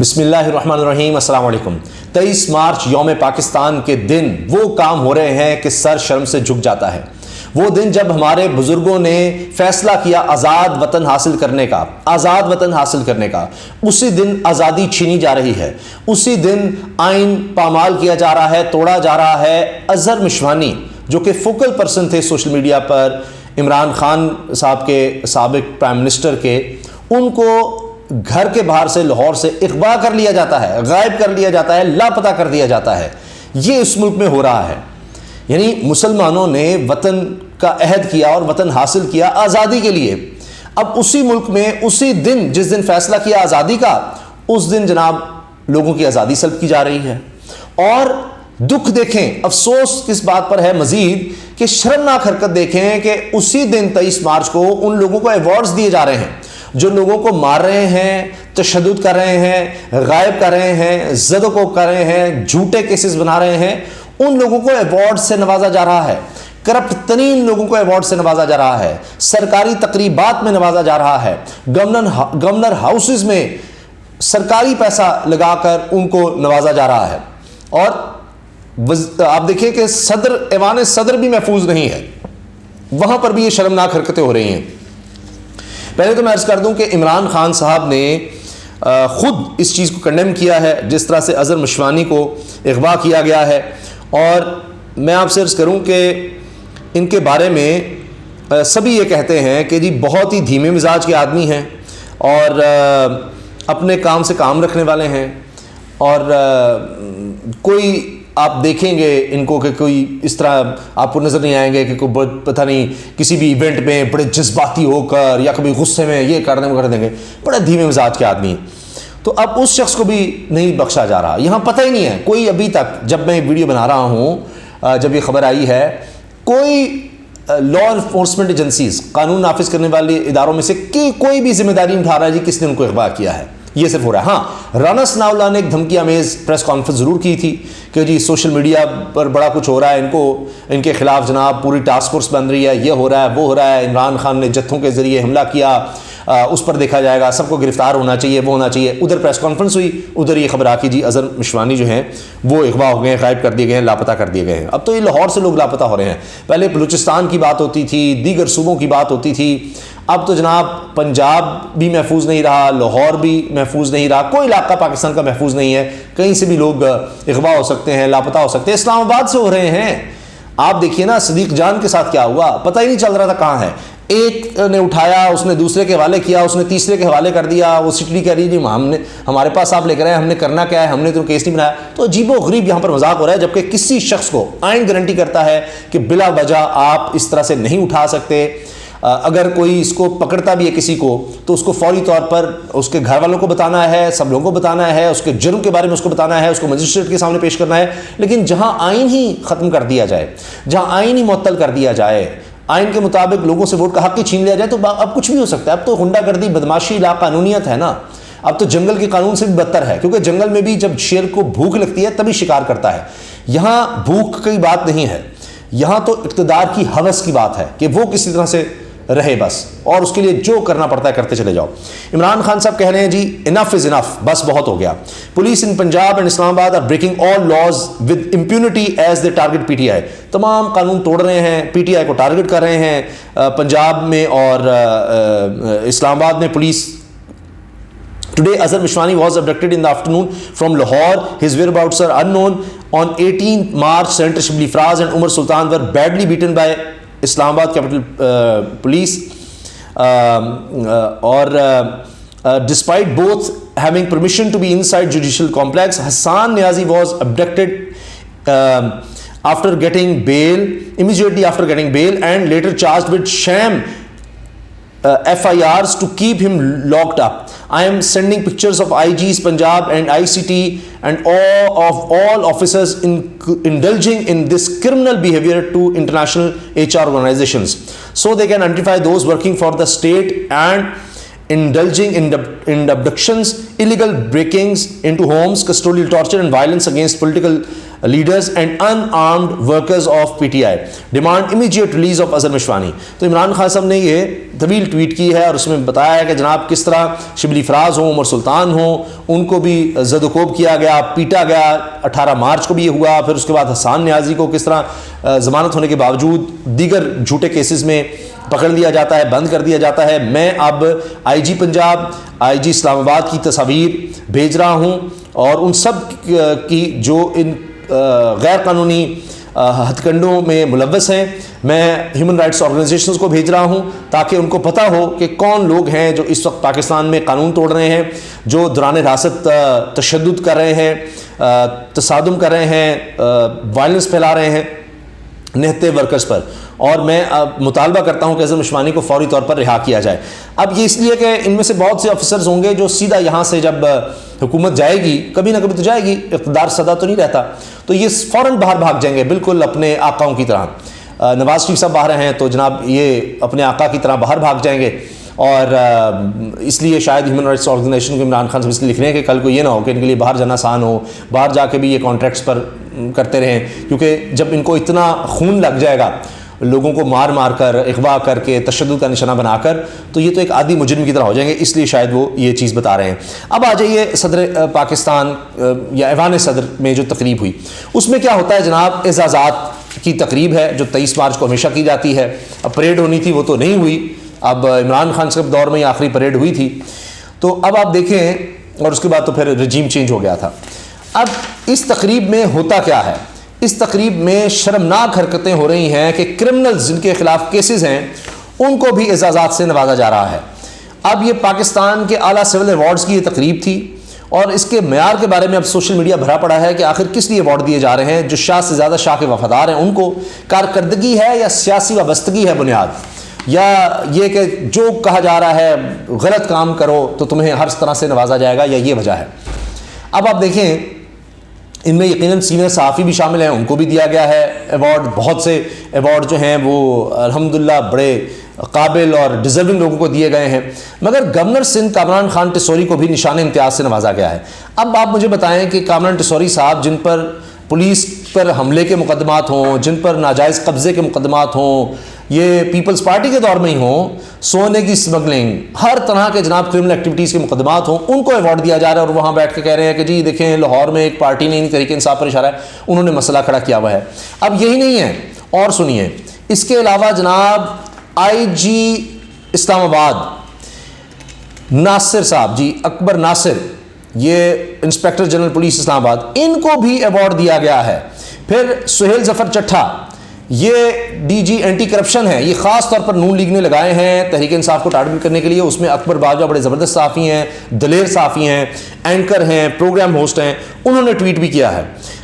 بسم اللہ الرحمن الرحیم۔ السلام علیکم۔ 23 مارچ یوم پاکستان کے دن وہ کام ہو رہے ہیں کہ سر شرم سے جھک جاتا ہے۔ وہ دن جب ہمارے بزرگوں نے فیصلہ کیا آزاد وطن حاصل کرنے کا، آزاد وطن حاصل کرنے کا، اسی دن آزادی چھینی جا رہی ہے، اسی دن آئین پامال کیا جا رہا ہے، توڑا جا رہا ہے۔ اظہر مشوانی جو کہ فوکل پرسن تھے سوشل میڈیا پر عمران خان صاحب کے سابق پرائم منسٹر کے، ان کو گھر کے باہر سے لاہور سے اغوا کر لیا جاتا ہے، غائب کر لیا جاتا ہے، لاپتہ کر دیا جاتا ہے۔ یہ اس ملک میں ہو رہا ہے۔ یعنی مسلمانوں نے وطن کا عہد کیا اور وطن حاصل کیا آزادی کے لیے۔ اب اسی ملک میں اسی دن جس دن فیصلہ کیا آزادی کا، اس دن جناب لوگوں کی آزادی سلب کی جا رہی ہے۔ اور دکھ دیکھیں، افسوس کس بات پر ہے مزید کہ شرمناک حرکت دیکھیں کہ اسی دن 23 مارچ کو ان لوگوں کو ایوارڈز دیے جا رہے ہیں جو لوگوں کو مار رہے ہیں، تشدد کر رہے ہیں، غائب کر رہے ہیں، زد و کوب کر رہے ہیں، جھوٹے کیسز بنا رہے ہیں۔ ان لوگوں کو ایوارڈ سے نوازا جا رہا ہے، کرپٹ ترین لوگوں کو ایوارڈ سے نوازا جا رہا ہے، سرکاری تقریبات میں نوازا جا رہا ہے، گورنر ہاؤسز میں سرکاری پیسہ لگا کر ان کو نوازا جا رہا ہے۔ اور آپ دیکھیں کہ صدر، ایوان صدر بھی محفوظ نہیں ہے، وہاں پر بھی یہ شرمناک حرکتیں ہو رہی ہیں۔ پہلے تو میں عرض کر دوں کہ عمران خان صاحب نے خود اس چیز کو کنڈیم کیا ہے، جس طرح سے اظہر مشوانی کو اغوا کیا گیا ہے۔ اور میں آپ سے عرض کروں کہ ان کے بارے میں سبھی یہ کہتے ہیں کہ جی بہت ہی دھیمے مزاج کے آدمی ہیں اور اپنے کام سے کام رکھنے والے ہیں، اور کوئی آپ دیکھیں گے ان کو کہ کوئی اس طرح آپ کو نظر نہیں آئیں گے کہ کوئی پتہ نہیں کسی بھی ایونٹ میں بڑے جذباتی ہو کر یا کبھی غصے میں یہ کر دیں گے، بڑے دھیمے مزاج کے آدمی ہیں۔ تو اب اس شخص کو بھی نہیں بخشا جا رہا۔ یہاں پتہ ہی نہیں ہے کوئی، ابھی تک جب میں ویڈیو بنا رہا ہوں، جب یہ خبر آئی ہے، کوئی لا انفورسمنٹ ایجنسیز، قانون نافذ کرنے والے اداروں میں سے کوئی بھی ذمہ داری نہیں اٹھا رہا ہے جی کس نے ان کو اغوا کیا ہے۔ یہ صرف ہو رہا ہے۔ ہاں، رانا ثناء اللہ نے ایک دھمکی آمیز پریس کانفرنس ضرور کی تھی کہ جی سوشل میڈیا پر بڑا کچھ ہو رہا ہے، ان کے خلاف جناب پوری ٹاسک فورس بن رہی ہے، یہ ہو رہا ہے، وہ ہو رہا ہے، عمران خان نے جتھوں کے ذریعے حملہ کیا، اس پر دیکھا جائے گا، سب کو گرفتار ہونا چاہیے، وہ ہونا چاہیے۔ ادھر پریس کانفرنس ہوئی، ادھر یہ خبر آ کی جی اظہر مشوانی جو ہیں وہ اغوا ہو گئے ہیں، غائب کر دیے گئے ہیں، لاپتہ کر دیے گئے ہیں۔ اب تو یہ لاہور سے لوگ لاپتہ ہو رہے ہیں، پہلے بلوچستان کی بات ہوتی تھی، دیگر صوبوں کی بات ہوتی تھی، اب تو جناب پنجاب بھی محفوظ نہیں رہا، لاہور بھی محفوظ نہیں رہا، کوئی علاقہ پاکستان کا محفوظ نہیں ہے، کہیں سے بھی لوگ اغوا ہو سکتے ہیں، لاپتہ ہو سکتے ہیں۔ اسلام آباد سے ہو رہے ہیں۔ آپ دیکھیے نا صدیق جان کے ساتھ کیا ہوا، پتہ ہی نہیں چل رہا تھا کہاں ہے۔ ایک نے اٹھایا، اس نے دوسرے کے حوالے کیا، اس نے تیسرے کے حوالے کر دیا، وہ سٹری کہہ رہی جی ہمارے پاس آپ لے کر آئے، ہم نے کرنا کیا ہے، ہم نے تو کیس نہیں بنایا۔ تو عجیب و غریب یہاں پر مذاق ہو رہا ہے، جبکہ کسی شخص کو آئین گارنٹی کرتا ہے کہ بلا وجہ آپ اس طرح سے نہیں اٹھا سکتے۔ اگر کوئی اس کو پکڑتا بھی ہے کسی کو تو اس کو فوری طور پر اس کے گھر والوں کو بتانا ہے، سب لوگوں کو بتانا ہے، اس کے جرم کے بارے میں اس کو بتانا ہے، اس کو مجسٹریٹ کے سامنے پیش کرنا ہے۔ لیکن جہاں آئین ہی ختم کر دیا جائے، جہاں آئین ہی معطل کر دیا جائے، آئین کے مطابق لوگوں سے ووٹ کا حق ہی چھین لیا جائے، تو اب کچھ بھی ہو سکتا ہے۔ اب تو غنڈہ گردی، بدماشی، لاقانونیت ہے نا۔ اب تو جنگل کے قانون سے بھی بدتر ہے، کیونکہ جنگل میں بھی جب شیر کو بھوک لگتی ہے تبھی شکار کرتا ہے۔ یہاں بھوک کی بات نہیں ہے، یہاں تو اقتدار کی ہوس کی بات ہے کہ وہ کسی طرح سے رہے بس، اور اس کے لیے جو کرنا پڑتا ہے کرتے چلے جاؤ۔ عمران خان صاحب کہہ رہے ہیں جی انف از انف، بس بہت ہو گیا۔ Police in Punjab and Islamabad are breaking all laws with impunity as they target P T I. تمام قانون توڑ رہے ہیں، پی ٹی آئی کو ٹارگیٹ کر رہے ہیں پنجاب میں اور اسلام آباد میں police. Today, Azhar Mishwani was abducted in the afternoon from Lahore. His whereabouts are unknown. On 18 March, Senator Shibli Fraz and Umar Sultan were badly beaten by Islamabad Capital Police. Despite both having permission to be inside judicial complex, Hassan Niazi was abducted immediately after getting bail, and later charged with sham FIRs to keep him locked up. I am sending pictures of IGs Punjab and ICT and all officers indulging in this criminal behavior to international HR organizations, so they can identify those working for the state and indulging in abductions, illegal breakings into homes, custodial torture and violence against political leaders and unarmed workers of P T I demand immediate release of Azhar Mashwani. تو عمران خان صاحب نے یہ طویل tweet کی ہے اور اس میں بتایا ہے کہ جناب کس طرح شبلی فراز ہوں، عمر سلطان ہوں، ان کو بھی زد و کوب کیا گیا، پیٹا گیا. 18 مارچ کو بھی یہ ہوا. پھر اس کے بعد حسان نیازی کو کس طرح ضمانت ہونے کے باوجود دیگر جھوٹے کیسز میں پکڑ لیا جاتا ہے، بند کر دیا جاتا ہے. میں اب آئی جی پنجاب، آئی جی اسلام آباد کی تصاویر بھیج رہا ہوں اور ان سب کی جو ان غیر قانونی ہتھ کنڈوں میں ملوث ہیں، میں ہیومن رائٹس آرگنائزیشنز کو بھیج رہا ہوں تاکہ ان کو پتہ ہو کہ کون لوگ ہیں جو اس وقت پاکستان میں قانون توڑ رہے ہیں، جو دوران حراست تشدد کر رہے ہیں، تصادم کر رہے ہیں، وائلنس پھیلا رہے ہیں نہتے ورکرز پر. اور میں مطالبہ کرتا ہوں کہ اظہر مشوانی کو فوری طور پر رہا کیا جائے. اب یہ اس لیے کہ ان میں سے بہت سے آفیسرز ہوں گے جو سیدھا یہاں سے جب حکومت جائے گی، کبھی نہ کبھی تو جائے گی، اقتدار سدا تو نہیں رہتا، تو یہ فوراً باہر بھاگ جائیں گے بالکل اپنے آقاؤں کی طرح. نواز شریف صاحب باہر ہیں تو جناب یہ اپنے آقا کی طرح باہر بھاگ جائیں گے. اور اس لیے شاید ہیومن رائٹس آرگنائزیشن کو عمران خان صاحب اس لیے لکھ رہے ہیں کہ کل کو یہ نہ ہو کہ ان کے لیے باہر جانا آسان ہو، باہر جا کے بھی یہ کانٹریکٹس پر کرتے رہیں، کیونکہ جب ان کو اتنا خون لگ جائے گا لوگوں کو مار مار کر، اغوا کر کے، تشدد کا نشانہ بنا کر، تو یہ تو ایک عادی مجرم کی طرح ہو جائیں گے. اس لیے شاید وہ یہ چیز بتا رہے ہیں. اب آ جائیے صدر پاکستان یا ایوان صدر میں جو تقریب ہوئی، اس میں کیا ہوتا ہے جناب؟ اعزازات کی تقریب ہے جو 23 مارچ کو ہمیشہ کی جاتی ہے. اب پریڈ ہونی تھی، وہ تو نہیں ہوئی. اب عمران خان صاحب دور میں یہ آخری پریڈ ہوئی تھی. تو اب آپ دیکھیں، اور اس کے بعد تو پھر رجیم چینج ہو گیا تھا. اب اس تقریب میں ہوتا کیا ہے؟ اس تقریب میں شرمناک حرکتیں ہو رہی ہیں کہ کرمنلز جن کے خلاف کیسز ہیں ان کو بھی اعزازات سے نوازا جا رہا ہے. اب یہ پاکستان کے اعلیٰ سول ایوارڈز کی یہ تقریب تھی اور اس کے معیار کے بارے میں اب سوشل میڈیا بھرا پڑا ہے کہ آخر کس لیے ایوارڈ دیے جا رہے ہیں. جو شاہ سے زیادہ شاہ کے وفادار ہیں ان کو کارکردگی ہے یا سیاسی وابستگی ہے بنیاد، یا یہ کہ جو کہا جا رہا ہے غلط کام کرو تو تمہیں ہر طرح سے نوازا جائے گا، یا یہ وجہ ہے؟ اب آپ دیکھیں ان میں یقیناً سینئر صحافی بھی شامل ہیں، ان کو بھی دیا گیا ہے ایوارڈ. بہت سے ایوارڈ جو ہیں وہ الحمدللہ بڑے قابل اور ڈیزرونگ لوگوں کو دیے گئے ہیں، مگر گورنر سندھ کامران خان ٹیسوری کو بھی نشان امتیاز سے نوازا گیا ہے. اب آپ مجھے بتائیں کہ کامران ٹیسوری صاحب جن پر پولیس پر حملے کے مقدمات ہوں، جن پر ناجائز قبضے کے مقدمات ہوں، یہ پیپلز پارٹی کے دور میں ہی ہوں، سونے کی سمگلنگ، ہر طرح کے جناب کرمنل ایکٹیویٹیز کے مقدمات ہوں، ان کو ایوارڈ دیا جا رہا ہے اور وہاں بیٹھ کے کہہ رہے ہیں کہ جی دیکھیں لاہور میں ایک پارٹی نے تحریک انصاف پر اشارہ ہے، انہوں نے مسئلہ کھڑا کیا ہوا ہے. اب یہی نہیں ہے، اور سنیے، اس کے علاوہ جناب آئی جی اسلام آباد ناصر صاحب، جی اکبر ناصر، یہ انسپیکٹر جنرل پولیس اسلام آباد، ان کو بھی ایوارڈ دیا گیا ہے. پھر سہیل ظفر چٹھا، یہ ڈی جی اینٹی کرپشن ہے، یہ خاص طور پر نون لیگ نے لگائے ہیں تحریک انصاف کو ٹارگٹ کرنے کے لیے. اس میں اکبر باجوہ بڑے زبردست صحافی ہیں، دلیر صحافی ہیں، اینکر ہیں، پروگرام ہوسٹ ہیں، انہوں نے ٹویٹ بھی کیا ہے.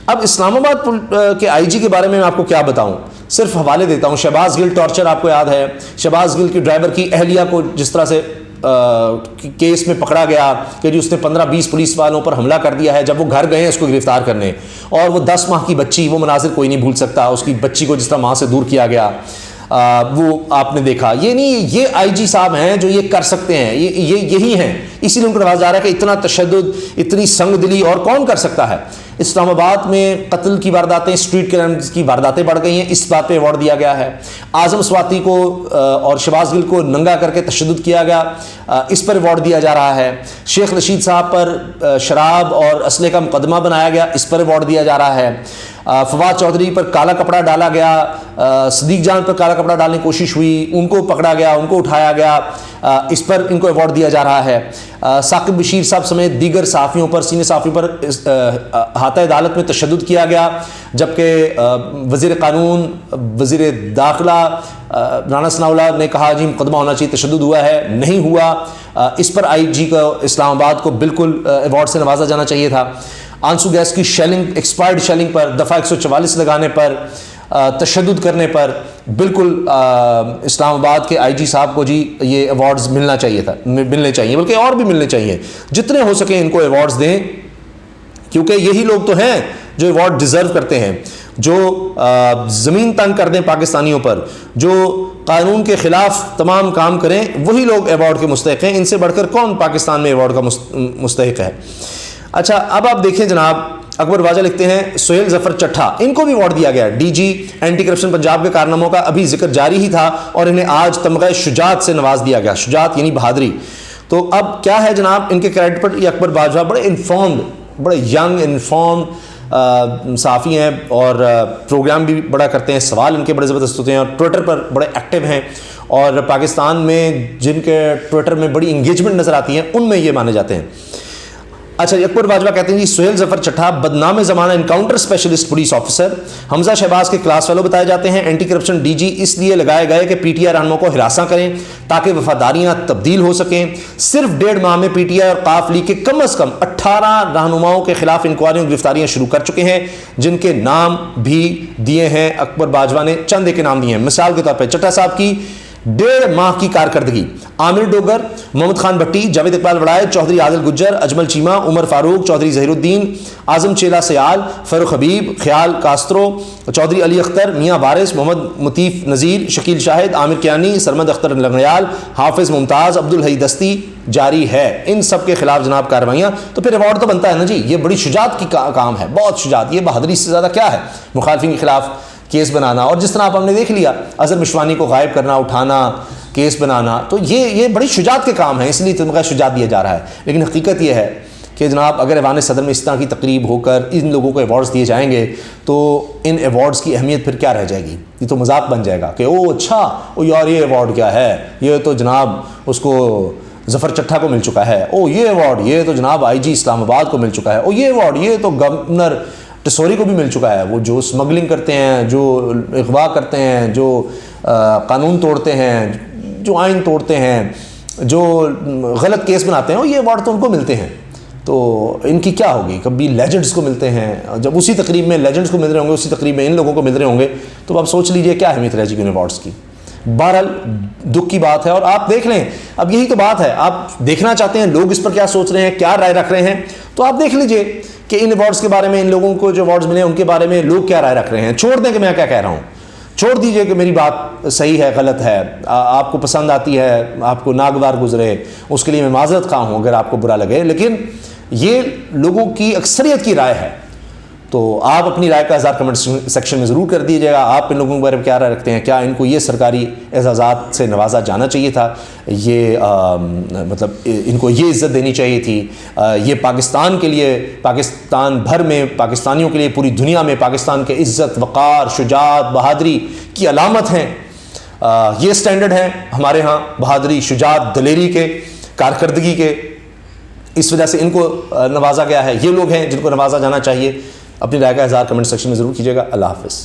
اب اسلام آباد کے آئی جی کے بارے میں آپ کو کیا بتاؤں، صرف حوالے دیتا ہوں. شہباز گل ٹارچر آپ کو یاد ہے، شہباز گل کی ڈرائیور کی اہلیہ کو جس طرح سے کیس میں پکڑا گیا کہ جی اس نے 15-20 پولیس والوں پر حملہ کر دیا ہے جب وہ گھر گئے ہیں اس کو گرفتار کرنے، اور وہ 10 ماہ کی بچی، وہ مناظر کوئی نہیں بھول سکتا، اس کی بچی کو جس طرح ماں سے دور کیا گیا، وہ آپ نے دیکھا. یہ نہیں، یہ آئی جی صاحب ہیں جو یہ کر سکتے ہیں، یہی ہیں، اسی لیے ان کو نوازا جا رہا ہے کہ اتنا تشدد، اتنی سنگ دلی اور کون کر سکتا ہے. اسلام آباد میں قتل کی وارداتیں، اسٹریٹ کرائمز کی وارداتیں بڑھ گئی ہیں، اس بات پہ ایوارڈ دیا گیا ہے. اعظم سواتی کو اور شہباز گل کو ننگا کر کے تشدد کیا گیا، اس پر ایوارڈ دیا جا رہا ہے. شیخ رشید صاحب پر شراب اور اسلحے کا مقدمہ بنایا گیا، اس پر ایوارڈ دیا جا رہا ہے. فواد چودھری پر کالا کپڑا ڈالا گیا، صدیق جان پر کالا کپڑا ڈالنے کی کوشش ہوئی، ان کو پکڑا گیا، ان کو اٹھایا گیا، اس پر ان کو ایوارڈ دیا جا رہا ہے. ثاقب بشیر صاحب سمیت دیگر صحافیوں پر، سینئر صحافیوں پر احاطہ عدالت میں تشدد کیا گیا، جبکہ وزیر قانون، وزیر داخلہ رانا ثناء اللہ نے کہا جی مقدمہ ہونا چاہیے، تشدد ہوا ہے، نہیں ہوا. اس پر آئی جی کو اسلام آباد کو بالکل ایوارڈ سے نوازا جانا چاہیے تھا. آنسو گیس کی شیلنگ، ایکسپائرڈ شیلنگ پر، دفعہ 144 لگانے پر، تشدد کرنے پر بالکل اسلام آباد کے آئی جی صاحب کو جی یہ ایوارڈز ملنے چاہیے، بلکہ اور بھی ملنے چاہیے، جتنے ہو سکیں ان کو ایوارڈز دیں، کیونکہ یہی لوگ تو ہیں جو ایوارڈ ڈیزرو کرتے ہیں، جو زمین تنگ کر دیں پاکستانیوں پر، جو قانون کے خلاف تمام کام کریں، وہی لوگ ایوارڈ کے مستحق ہیں. ان سے بڑھ کر کون پاکستان میں ایوارڈ کا مستحق ہے؟ اچھا، اب آپ دیکھیں جناب، اکبر باجوہ لکھتے ہیں سہیل ظفر چٹھا، ان کو بھی ایوارڈ دیا گیا، D G anti corruption Punjab کے کارناموں کا ابھی ذکر جاری ہی تھا اور انہیں آج تمغہ شجاعت سے نواز دیا گیا، شجاعت یعنی بہادری۔ تو اب کیا ہے جناب ان کے کریڈٹ پر، یہ اکبر باجوہ بڑے انفارمڈ، بڑے ینگ انفارمڈ صحافی ہیں اور پروگرام بھی بڑا کرتے ہیں، سوال ان کے بڑے زبردست ہوتے ہیں اور ٹویٹر پر بڑے ایکٹیو ہیں، اور پاکستان میں جن کے ٹویٹر میں بڑی انگیجمنٹ نظر آتی ہے ان میں یہ مانے جاتے ہیں۔ اچھا، اکبر باجوہ کہتے ہیں جی سہیل ظفر چٹھا بدنام زمانہ انکاؤنٹر اسپیشلسٹ پولیس آفیسر، حمزہ شہباز کے کلاس فیلو بتائے جاتے ہیں، اینٹی کرپشن ڈی جی اس لیے لگائے گئے کہ پی ٹی آئی رہنماؤں کو ہراساں کریں تاکہ وفاداریاں تبدیل ہو سکیں۔ صرف 1.5 ماہ میں پی ٹی آئی اور قاف لیگ کے کم از کم 18 رہنماؤں کے خلاف انکوائریوں اور گرفتاریاں شروع کر چکے ہیں، جن کے نام بھی دیے ہیں اکبر باجوہ نے، چند کے نام دیے ہیں۔ مثال کے طور پہ چٹھا صاحب کی 1.5 ماہ کی کارکردگی: عامر ڈوگر، محمد خان بھٹی، جاوید اقبال وڑائے، چودھری عادل گجر، اجمل چیمہ، عمر فاروق، چودھری ظہیر الدین، اعظم چیلا سیال، فاروق حبیب، خیال کاسترو، چودھری علی اختر، میاں وارث، محمد مطیف نذیر، شکیل شاہد، عامر کیانی، سرمد اختر لنگڑیال، حافظ ممتاز، عبدالحی دستی، جاری ہے۔ ان سب کے خلاف جناب کارروائیاں، تو پھر ایوارڈ تو بنتا ہے نا جی، یہ بڑی شجاعت کی کام ہے، بہت شجاعت، یہ بہادری سے زیادہ کیا ہے؟ مخالفین کے خلاف کیس بنانا، اور جس طرح آپ ہم نے دیکھ لیا اظہر مشوانی کو غائب کرنا، اٹھانا، کیس بنانا، تو یہ بڑی شجاعت کے کام ہیں، اس لیے تمغہ شجاعت دیا جا رہا ہے۔ لیکن حقیقت یہ ہے کہ جناب اگر ایوان صدر میں اس طرح کی تقریب ہو کر ان لوگوں کو ایوارڈز دیے جائیں گے تو ان ایوارڈز کی اہمیت پھر کیا رہ جائے گی؟ یہ تو مذاق بن جائے گا کہ او اچھا، او یار یہ ایوارڈ کیا ہے، یہ تو جناب اس کو ظفر چٹھا کو مل چکا ہے، او یہ ایوارڈ یہ تو جناب آئی جی اسلام آباد کو مل چکا ہے، او یہ ایوارڈ یہ تو گورنر ٹسوری کو بھی مل چکا ہے۔ وہ جو اسمگلنگ کرتے ہیں، جو اغوا کرتے ہیں، جو قانون توڑتے ہیں، جو آئین توڑتے ہیں، جو غلط کیس بناتے ہیں، وہ یہ ایوارڈ تو ان کو ملتے ہیں۔ تو ان کی کیا ہوگی؟ کبھی لیجنڈز کو ملتے ہیں، جب اسی تقریب میں لیجنڈز کو مل رہے ہوں گے، اسی تقریب میں ان لوگوں کو مل رہے ہوں گے، تو آپ سوچ لیجئے کیا اہمیت رہ جائے گی ان ایوارڈز کی۔ بہرحال دکھ کی بات ہے، اور آپ دیکھ لیں، اب یہی تو بات ہے، آپ دیکھنا چاہتے ہیں لوگ اس پر کیا سوچ رہے ہیں، کیا رائے رکھ رہے ہیں، تو آپ دیکھ لیجئے کہ ان ایوارڈز کے بارے میں، ان لوگوں کو جو ایوارڈز ملے ہیں ان کے بارے میں لوگ کیا رائے رکھ رہے ہیں۔ چھوڑ دیں کہ میں کیا کہہ رہا ہوں، چھوڑ دیجئے کہ میری بات صحیح ہے غلط ہے، آپ کو پسند آتی ہے، آپ کو ناگوار گزرے، اس کے لیے میں معذرت خواہ ہوں اگر آپ کو برا لگے، لیکن یہ لوگوں کی اکثریت کی رائے ہے۔ تو آپ اپنی رائے کا اظہار کمنٹ سیکشن میں ضرور کر دیجیے گا۔ آپ ان لوگوں کے بارے میں کیا رائے رکھتے ہیں؟ کیا ان کو یہ سرکاری اعزازات سے نوازا جانا چاہیے تھا؟ یہ مطلب ان کو یہ عزت دینی چاہیے تھی؟ یہ پاکستان کے لیے، پاکستان بھر میں، پاکستانیوں کے لیے، پوری دنیا میں پاکستان کے عزت، وقار، شجاعت، بہادری کی علامت ہیں۔ یہ سٹینڈرڈ ہیں ہمارے ہاں بہادری، شجاعت، دلیری کے، کارکردگی کے، اس وجہ سے ان کو نوازا گیا ہے۔ یہ لوگ ہیں جن کو نوازا جانا چاہیے۔ اپنی رائے کا اظہار کمنٹ سیکشن میں ضرور کیجیے گا۔ اللہ حافظ۔